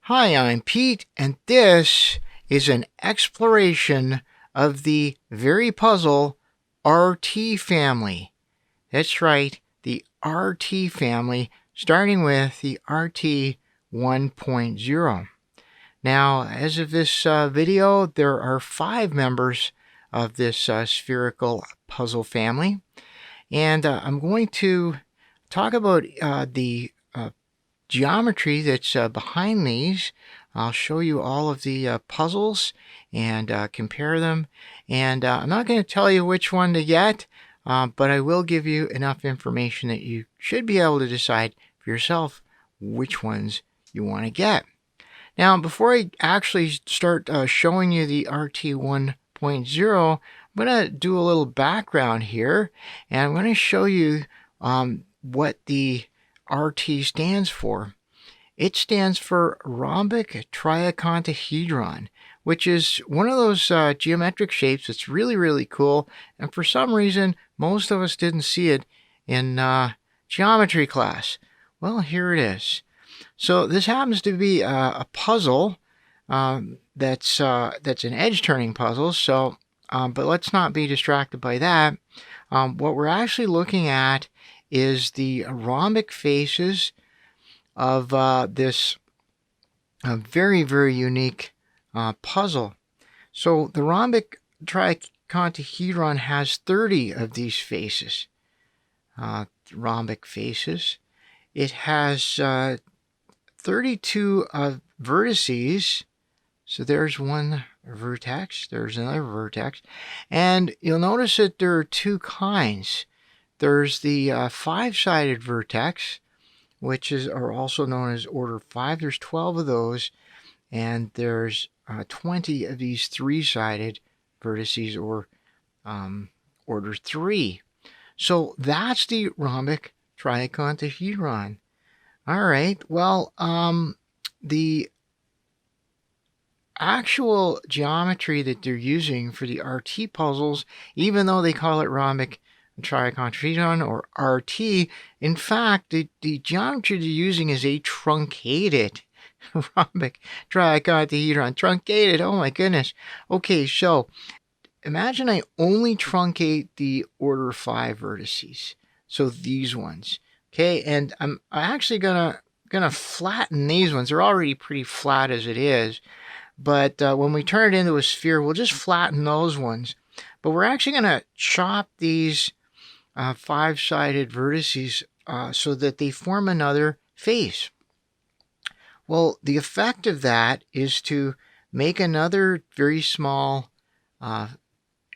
Hi, I'm Pete, and this is an exploration of the VeryPuzzle RT family. That's right, the RT family, starting with the RT 1.0. Now, as of this video, there are 5 members of this spherical puzzle family, and I'm going to talk about the geometry that's behind these. I'll show you all of the puzzles and compare them. And I'm not going to tell you which one to get, but I will give you enough information that you should be able to decide for yourself which ones you want to get. Now, before I actually start showing you the RT 1.0, I'm going to do a little background here, and I'm going to show you what the RT stands for. It stands for Rhombic Triacontahedron, which is one of those geometric shapes that's really, really cool. And for some reason, most of us didn't see it in geometry class. Well, here it is. So this happens to be a puzzle that's an edge-turning puzzle. So, but let's not be distracted by that. What we're actually looking at is the rhombic faces of this very, very unique puzzle. So the rhombic triacontahedron has 30 of these faces, rhombic faces. It has 32 vertices. So there's one vertex, there's another vertex, and you'll notice that there are 2 kinds. There's the 5-sided vertex, which are also known as order 5. There's 12 of those, and there's 20 of these 3-sided vertices, or order 3. So that's the rhombic triacontahedron. All right, well, the actual geometry that they're using for the RT puzzles, even though they call it rhombic triacontahedron or RT, in fact, the geometry they're using is a truncated rhombic triacontahedron. Truncated, oh my goodness. Okay, so imagine I only truncate the order 5 vertices, so these ones. Okay, and I'm actually gonna flatten these ones. They're already pretty flat as it is, but when we turn it into a sphere, we'll just flatten those ones. But we're actually gonna chop these 5-sided vertices so that they form another face. Well, the effect of that is to make another very small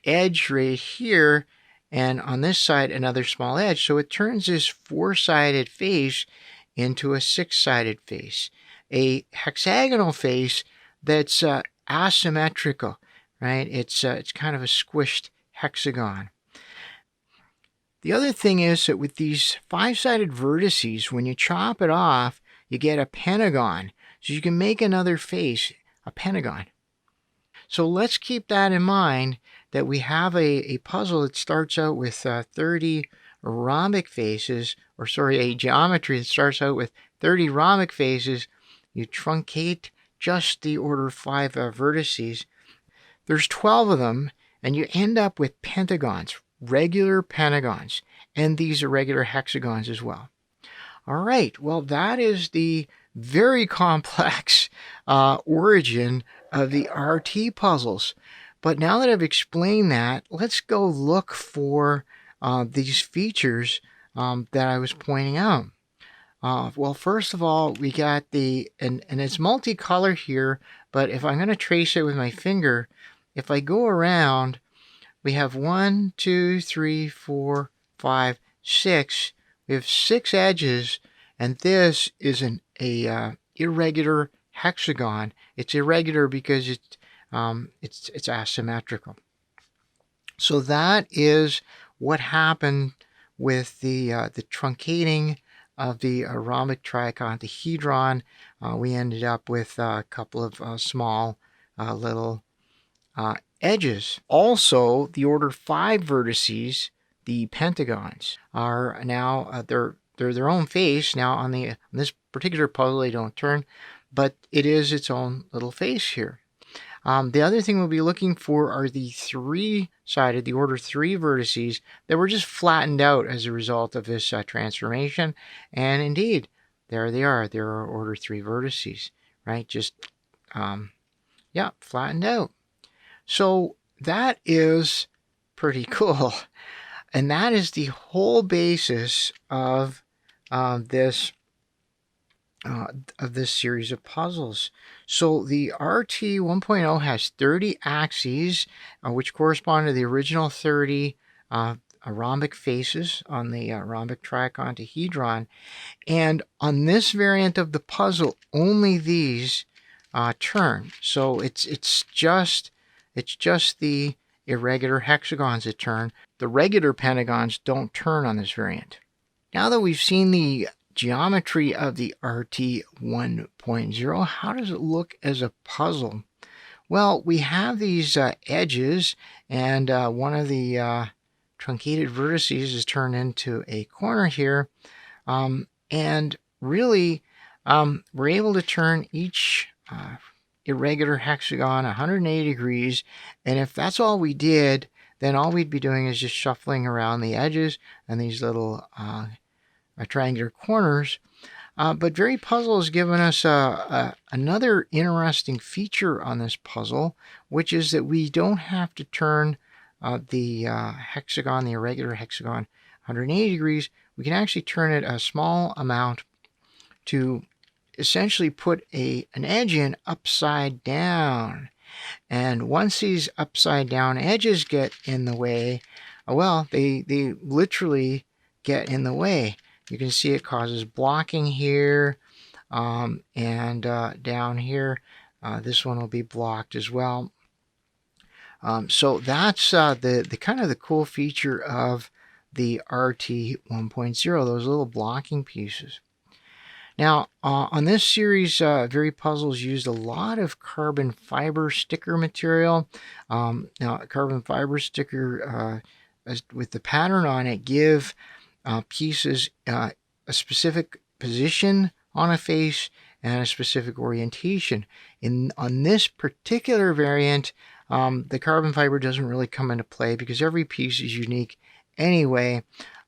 edge right here, and on this side another small edge. So it turns this 4-sided face into a 6-sided face, a hexagonal face that's asymmetrical, right? It's kind of a squished hexagon. The other thing is that with these 5-sided vertices, when you chop it off, you get a pentagon. So you can make another face, a pentagon. So let's keep that in mind, that we have a puzzle that starts out with 30 rhombic faces, or sorry, a geometry that starts out with 30 rhombic faces. You truncate just the order 5 vertices. There's 12 of them, and you end up with pentagons, regular pentagons, and these are regular hexagons as well. All right, well, that is the very complex origin of the RT puzzles. But now that I've explained that, let's go look for these features that I was pointing out. Well, first of all, we got the, and it's multicolor here, but if I'm going to trace it with my finger, if I go around, we have 1, 2, 3, 4, 5, 6. We have 6 edges, and this is an irregular hexagon. It's irregular because it's asymmetrical. So that is what happened with the truncating of the rhombic triacontahedron. We ended up with a couple of small little edges. Also, the order 5 vertices, the pentagons, are now they're their own face. Now on this particular puzzle they don't turn, but it is its own little face here. The other thing we'll be looking for are the three-sided, the order 3 vertices that were just flattened out as a result of this transformation. And indeed, there they are. There are order 3 vertices, right? Just, yeah, flattened out. So that is pretty cool. And that is the whole basis of this series of puzzles. So the RT 1.0 has 30 axes, which correspond to the original 30 rhombic faces on the rhombic triacontahedron. And on this variant of the puzzle, only these turn. So it's just the irregular hexagons that turn. The regular pentagons don't turn on this variant. Now that we've seen the geometry of the RT 1.0, how does it look as a puzzle? Well, we have these edges, and one of the truncated vertices is turned into a corner here, and really we're able to turn each irregular hexagon 180 degrees, and if that's all we did, then all we'd be doing is just shuffling around the edges and these little triangular corners. But VeryPuzzle has given us another interesting feature on this puzzle, which is that we don't have to turn the hexagon, the irregular hexagon, 180 degrees. We can actually turn it a small amount to essentially put an edge in upside down. And once these upside down edges get in the way, well, they literally get in the way. You can see it causes blocking here, and down here, this one will be blocked as well. So that's the kind of the cool feature of the RT 1.0, those little blocking pieces. Now, on this series, VeryPuzzle's used a lot of carbon fiber sticker material. Now, carbon fiber sticker with the pattern on it give pieces a specific position on a face and a specific orientation. On this particular variant, the carbon fiber doesn't really come into play because every piece is unique anyway,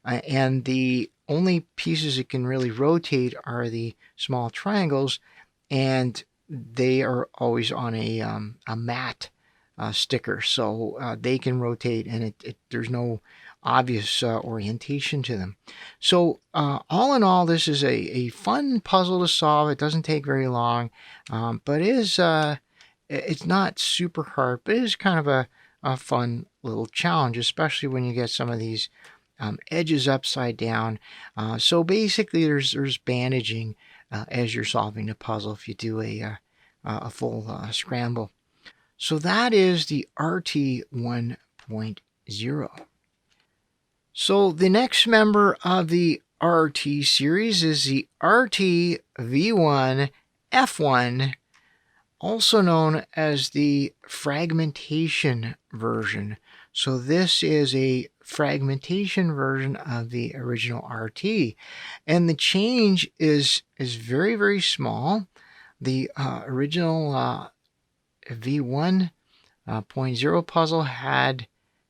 and the only pieces it can really rotate are the small triangles, and they are always on a matte sticker, so they can rotate, and there's no obvious orientation to them. So all in all, this is a fun puzzle to solve. It doesn't take very long, but it's not super hard, but it is kind of a fun little challenge, especially when you get some of these edges upside down. So basically there's bandaging as you're solving the puzzle if you do a full scramble. So that is the RT 1.0. So the next member of the RT series is the RT V1 F1, also known as the fragmentation version. So this is a fragmentation version of the original RT, and the change is very, very small. The original V1.0 puzzle had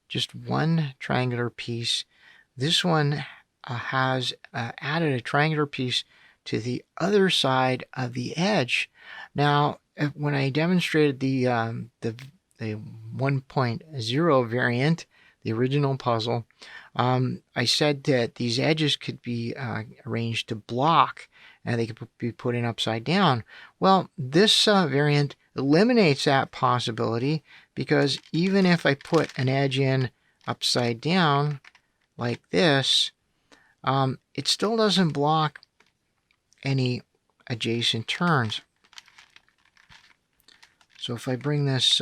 just one triangular piece. This one has added a triangular piece to the other side of the edge. Now, when I demonstrated the 1.0 variant, the original puzzle, I said that these edges could be arranged to block, and they could be put in upside down. Well, this variant eliminates that possibility, because even if I put an edge in upside down like this, it still doesn't block any adjacent turns. So if I bring this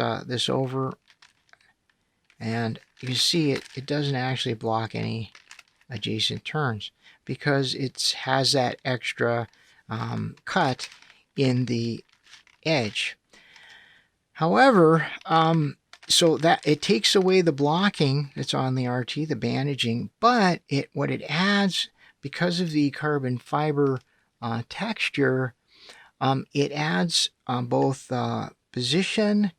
over, and you see it doesn't actually block any adjacent turns because it has that extra cut in the edge. However, so that it takes away the blocking that's on the RT, the bandaging, but what it adds, because of the carbon fiber texture, it adds both position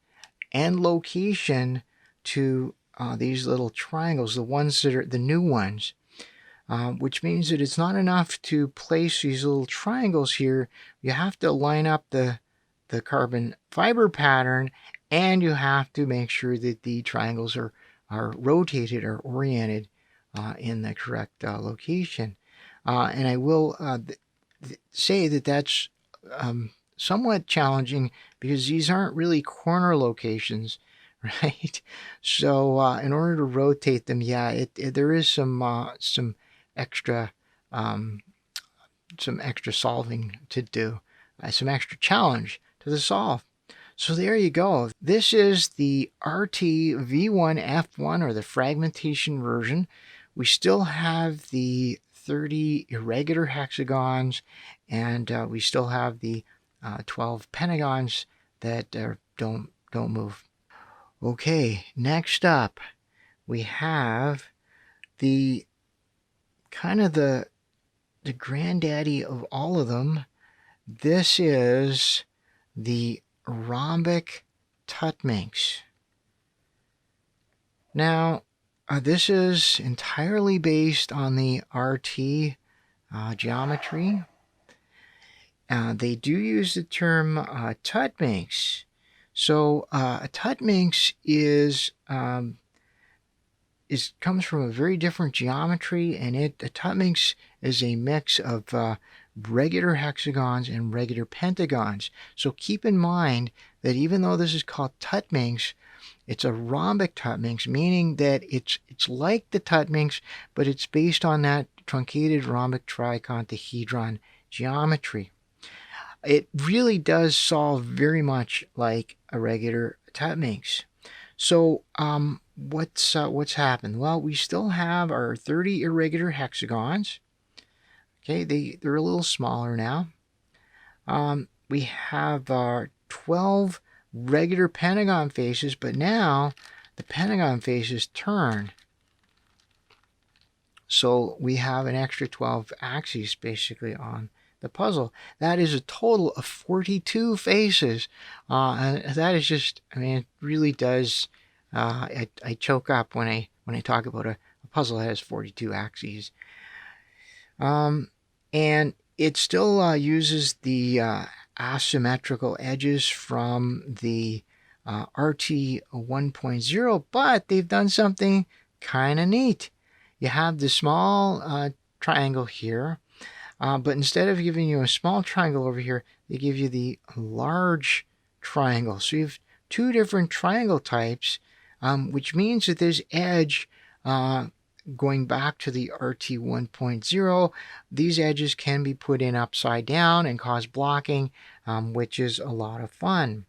and location to these little triangles, the ones that are the new ones, which means that it's not enough to place these little triangles here. You have to line up the carbon fiber pattern, and you have to make sure that the triangles are rotated or oriented in the correct location. And I will say that that's somewhat challenging because these aren't really corner locations, right? So in order to rotate them, yeah, there is some extra solving to do, some extra challenge to solve. So there you go. This is the RT V1F1, or the fragmentation version. We still have the 30 irregular hexagons, and we still have the 12 pentagons that don't move. Okay, next up we have the kind of the granddaddy of all of them. This is the Rhombic Tut Minx. Now, this is entirely based on the RT geometry. They do use the term Tut Minx. So a Tut Minx comes from a very different geometry, and a Tut Minx is a mix of regular hexagons and regular pentagons. So keep in mind that even though this is called Tut Minx, it's a rhombic Tut Minx, meaning that it's like the Tut Minx, but it's based on that truncated rhombic triacontahedron geometry. It really does solve very much like a regular Tut Minx. So what's happened? Well, we still have our 30 irregular hexagons. Okay, they're a little smaller now. We have our 12 regular pentagon faces, but now the pentagon faces turn. So we have an extra 12 axes basically on the puzzle. That is a total of 42 faces. And that is just, I mean, it really does, I choke up when I talk about a puzzle that has 42 axes. And it still uses the asymmetrical edges from the RT 1.0, but they've done something kind of neat. You have the small triangle here, but instead of giving you a small triangle over here, they give you the large triangle. So you have two different triangle types, which means that this edge, going back to the RT 1.0, these edges can be put in upside down and cause blocking, which is a lot of fun.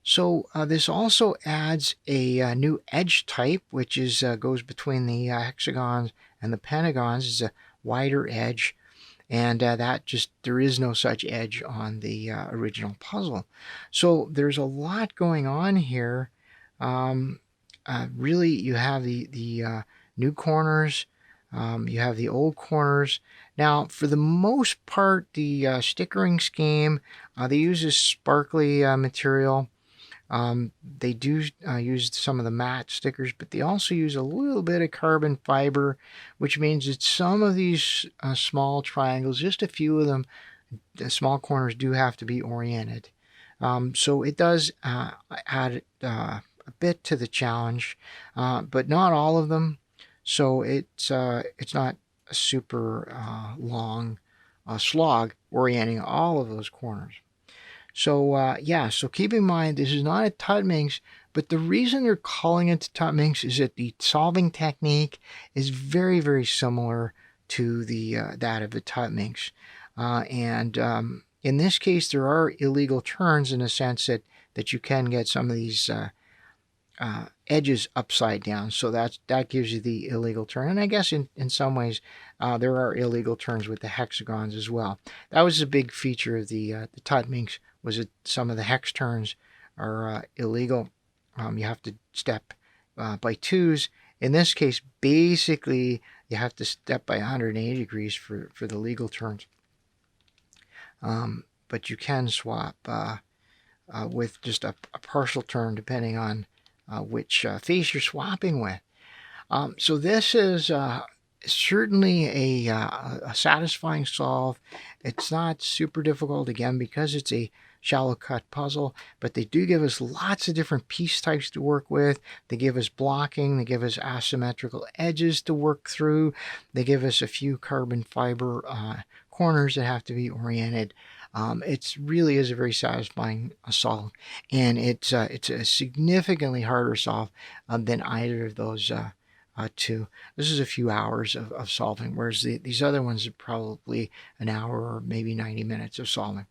So this also adds a new edge type, which is goes between the hexagons and the pentagons. It's a wider edge, and there is no such edge on the original puzzle. So there's a lot going on here. Really, you have the new corners, you have the old corners. Now, for the most part, the stickering scheme, they use this sparkly material. They do use some of the matte stickers, but they also use a little bit of carbon fiber, which means that some of these small triangles, just a few of them, the small corners do have to be oriented. So it does add a bit to the challenge, but not all of them. So it's not a super long slog orienting all of those corners. So so keep in mind, this is not a Tut Minx, but the reason they're calling it Tut Minx is that the solving technique is very, very similar to the that of the Tut Minx. And in this case, there are illegal turns in the sense that you can get some of these edges upside down, so that gives you the illegal turn. And I guess in some ways there are illegal turns with the hexagons as well. That was a big feature of the Tut Minx, was that some of the hex turns are illegal. You have to step by twos. In this case, basically you have to step by 180 degrees for the legal turns. but you can swap with just a partial turn depending on which face you're swapping with. So this is certainly a satisfying solve. It's not super difficult, again, because it's a shallow cut puzzle, but they do give us lots of different piece types to work with. They give us blocking, they give us asymmetrical edges to work through, they give us a few carbon fiber corners that have to be oriented. It really is a very satisfying solve, and it's a significantly harder solve than either of those two. This is a few hours of solving, whereas these other ones are probably an hour or maybe 90 minutes of solving.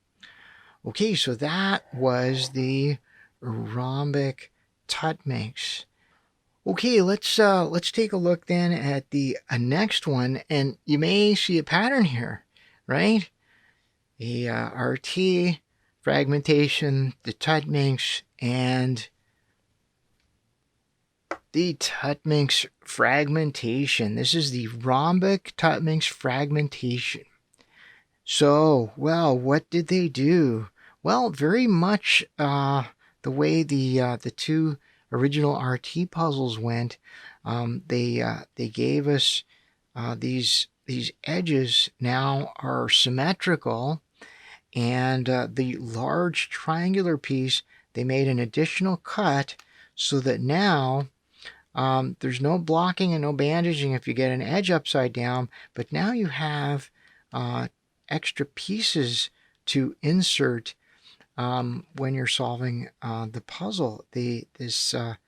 Okay, so that was the Rhombic Tut Minx. Okay, let's take a look then at the next one, and you may see a pattern here, right? The RT, fragmentation, the Tut Minx, and the Tut Minx fragmentation. This is the Rhombic Tut Minx fragmentation. So, well, what did they do? Well, very much the way the two original RT puzzles went. They gave us these edges now are symmetrical, and the large triangular piece, they made an additional cut so that now there's no blocking and no bandaging if you get an edge upside down, but now you have extra pieces to insert when you're solving the puzzle. There's a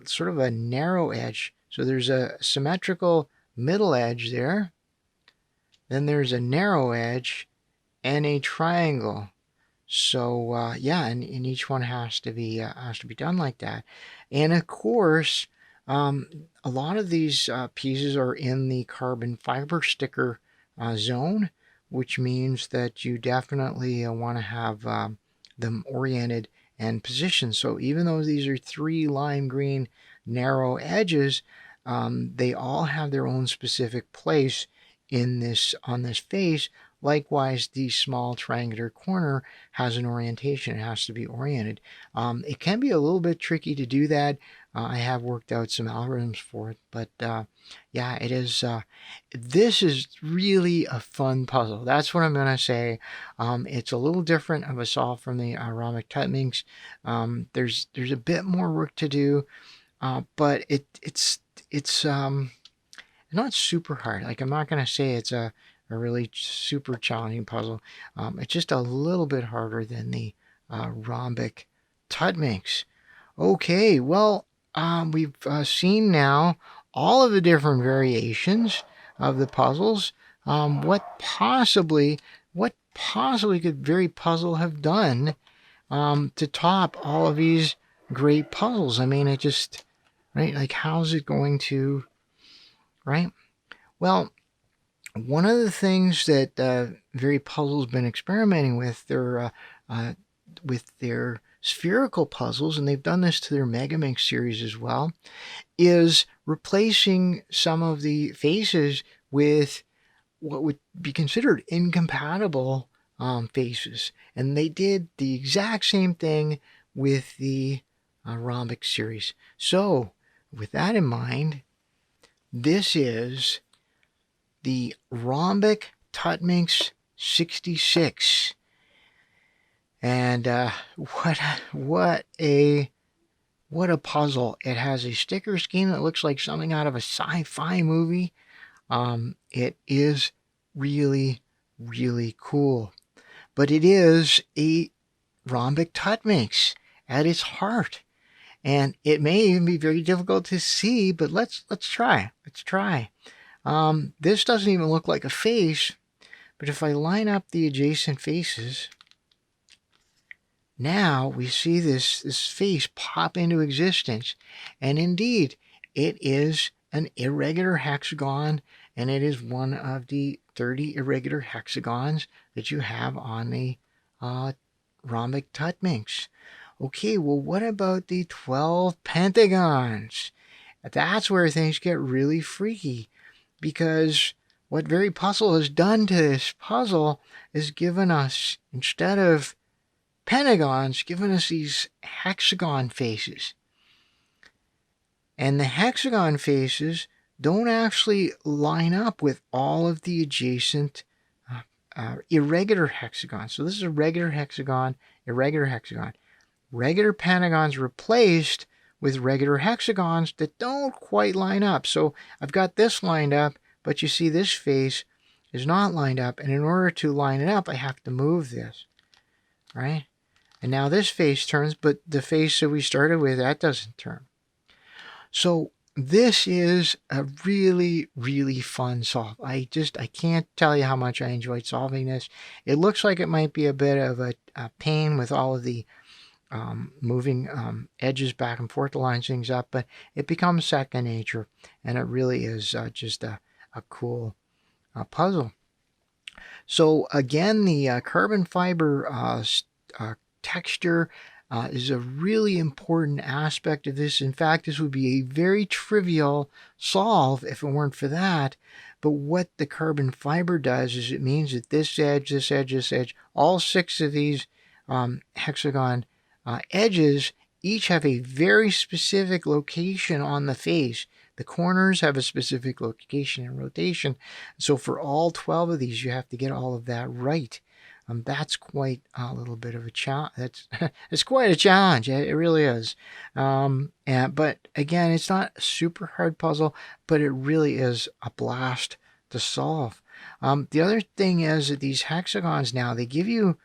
sort of a narrow edge. So there's a symmetrical middle edge there. Then there's a narrow edge and a triangle. So yeah, and each one has to be done like that. And of course, a lot of these pieces are in the carbon fiber sticker zone, which means that you definitely want to have them oriented and positioned. So even though these are 3 lime green narrow edges, they all have their own specific place on this face. Likewise, the small triangular corner has an orientation. It has to be oriented. It can be a little bit tricky to do that. I have worked out some algorithms for it, but yeah, it is. This is really a fun puzzle. That's what I'm going to say. It's a little different of a solve from the Rhombic Tut Minx. There's a bit more work to do, but it's not super hard. Like, I'm not going to say it's a really super challenging puzzle. It's just a little bit harder than the Rhombic Tut Minx. Okay, well, we've seen now all of the different variations of the puzzles. What possibly could VeryPuzzle have done to top all of these great puzzles? I mean, it just, right? Like, how's it going to, right? Well, one of the things that VeryPuzzle's been experimenting with their spherical puzzles, and they've done this to their Megaminx series as well, is replacing some of the faces with what would be considered incompatible faces. And they did the exact same thing with the Rhombic series. So, with that in mind, this is the Rhombic Tut Minx 66. And what a puzzle. It has a sticker scheme that looks like something out of a sci-fi movie. It is really, really cool. But it is a Rhombic Tut Minx at its heart. And it may even be very difficult to see, but let's try. Let's try. This doesn't even look like a face, but if I line up the adjacent faces, now we see this face pop into existence. And indeed, it is an irregular hexagon, and it is one of the 30 irregular hexagons that you have on the Rhombic Tut Minx. Okay, well, what about the 12 pentagons? That's where things get really freaky, because what VeryPuzzle has done to this puzzle is given us, instead of pentagons, given us these hexagon faces. And the hexagon faces don't actually line up with all of the adjacent irregular hexagons. So this is a regular hexagon, irregular hexagon. Regular pentagons replaced with regular hexagons that don't quite line up. So I've got this lined up, but you see this face is not lined up. And in order to line it up, I have to move this, right? And now this face turns, but the face that we started with, that doesn't turn. So this is a really, really fun solve. I can't tell you how much I enjoyed solving this. It looks like it might be a bit of a pain with all of the moving edges back and forth to line things up, but it becomes second nature, and it really is just a cool puzzle. So again, the carbon fiber texture is a really important aspect of this. In fact, this would be a very trivial solve if it weren't for that. But what the carbon fiber does is it means that this edge, this edge, this edge, all 6 of these hexagon edges each have a very specific location on the face. The corners have a specific location and rotation. So for all 12 of these, you have to get all of that right. That's quite a little bit of a challenge. It's quite a challenge. It really is. But again, it's not a super hard puzzle, but it really is a blast to solve. The other thing is that these hexagons now, they give you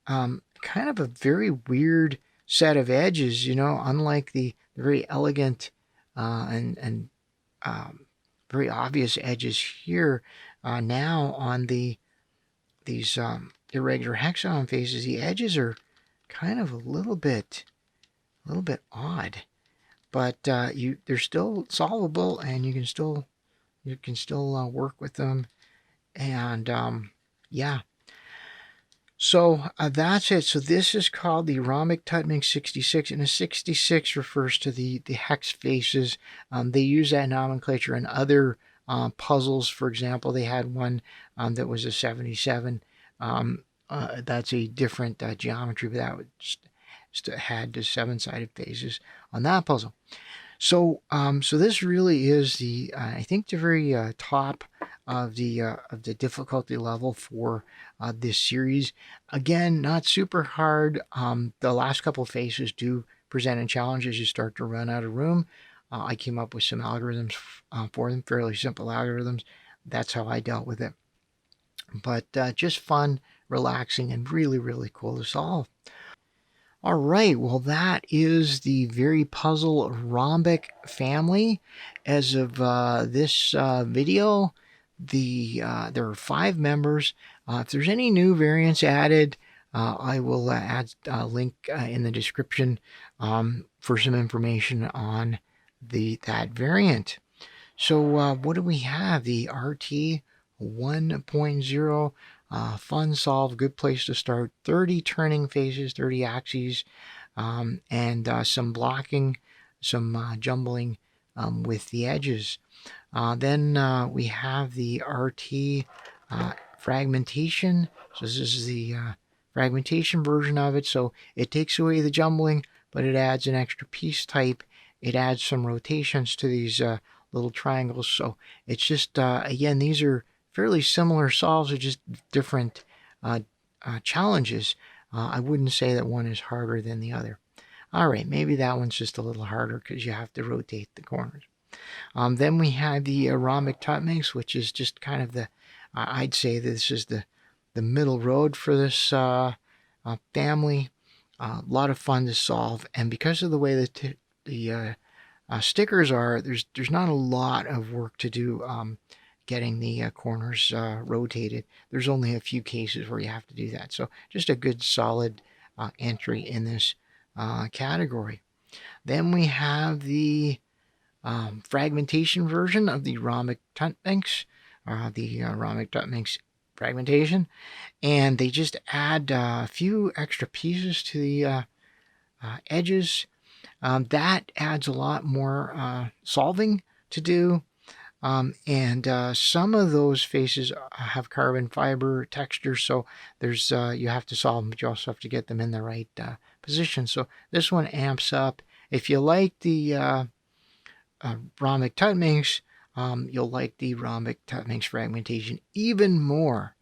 kind of a very weird set of edges, unlike the very elegant and very obvious edges here. Now on these irregular hexagon faces, the edges are kind of a little bit odd, but they're still solvable, and you can still work with them, and yeah. So that's it. So this is called the Rhombic Tut Minx 66, and a 66 refers to the hex faces. They use that nomenclature in other puzzles. For example, they had one that was a 77. That's a different geometry, but that had the 7-sided faces on that puzzle. So so this really is I think the very top of the difficulty level for this series. Again, not super hard. The last couple of faces do present a challenge as you start to run out of room. I came up with some algorithms for them, fairly simple algorithms. That's how I dealt with it. But just fun, relaxing, and really, really cool to solve. All right, well, that is the VeryPuzzle Rhombic family. As of this video, there are 5 members. If there's any new variants added, I will add a link in the description for some information on that variant. So what do we have? The RT 1.0. Fun solve, good place to start. 30 turning faces, 30 axes, and some blocking, some jumbling with the edges. Then we have the RT fragmentation. So this is the fragmentation version of it. So it takes away the jumbling, but it adds an extra piece type. It adds some rotations to these little triangles. So it's just, again, these are fairly similar solves, are just different challenges. I wouldn't say that one is harder than the other. All right, maybe that one's just a little harder because you have to rotate the corners. Then we have the Rhombic Tut Minx, which is just kind of I'd say this is the middle road for this family. A lot of fun to solve, and because of the way that the stickers are, there's not a lot of work to do getting the corners rotated. There's only a few cases where you have to do that. So just a good solid entry in this category. Then we have the fragmentation version of the Rhombic Tut Minx, the Rhombic Tut Minx fragmentation, and they just add a few extra pieces to the edges. That adds a lot more solving to do. And some of those faces have carbon fiber texture, so there's you have to solve them, but you also have to get them in the right position. So this one amps up. If you like the Rhombic Tut Minx, you'll like the Rhombic Tut Minx fragmentation even more.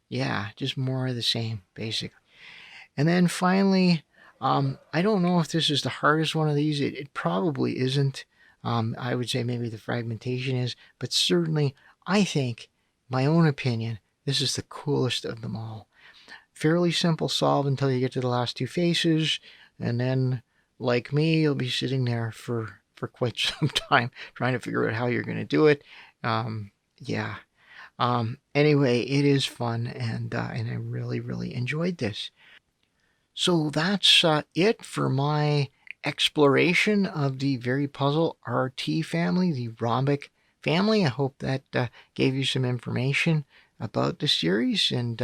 Yeah, just more of the same, basically. And then finally, I don't know if this is the hardest one of these. It probably isn't. I would say maybe the fragmentation is, but certainly I think, my own opinion, this is the coolest of them all. Fairly simple solve until you get to the last two faces, and then, like me, you'll be sitting there for quite some time trying to figure out how you're going to do it. Yeah. Anyway, it is fun, and I really, really enjoyed this. So that's it for my exploration of the VeryPuzzle RT family, the Rhombic family. I hope that gave you some information about the series and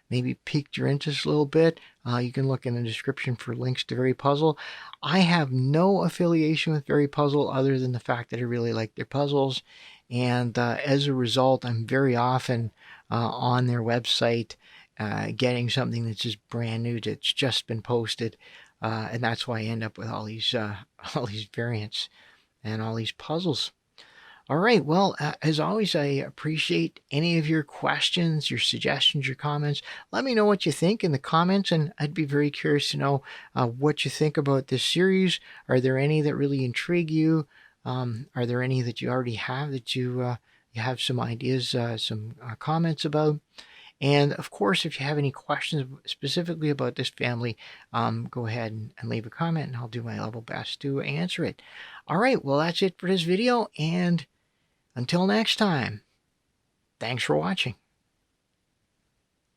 maybe piqued your interest a little bit. You can look in the description for links to VeryPuzzle. I have no affiliation with VeryPuzzle other than the fact that I really like their puzzles. And as a result, I'm very often on their website getting something that's just brand new, that's just been posted, and that's why I end up with all these variants and all these puzzles. All right, well, as always, I appreciate any of your questions, your suggestions, your comments. Let me know what you think in the comments, and I'd be very curious to know what you think about this series. Are there any that really intrigue you? Are there any that you already have that you have some ideas, some comments about? And of course, if you have any questions specifically about this family, go ahead and leave a comment, and I'll do my level best to answer it. All right, well, that's it for this video, and until next time, thanks for watching.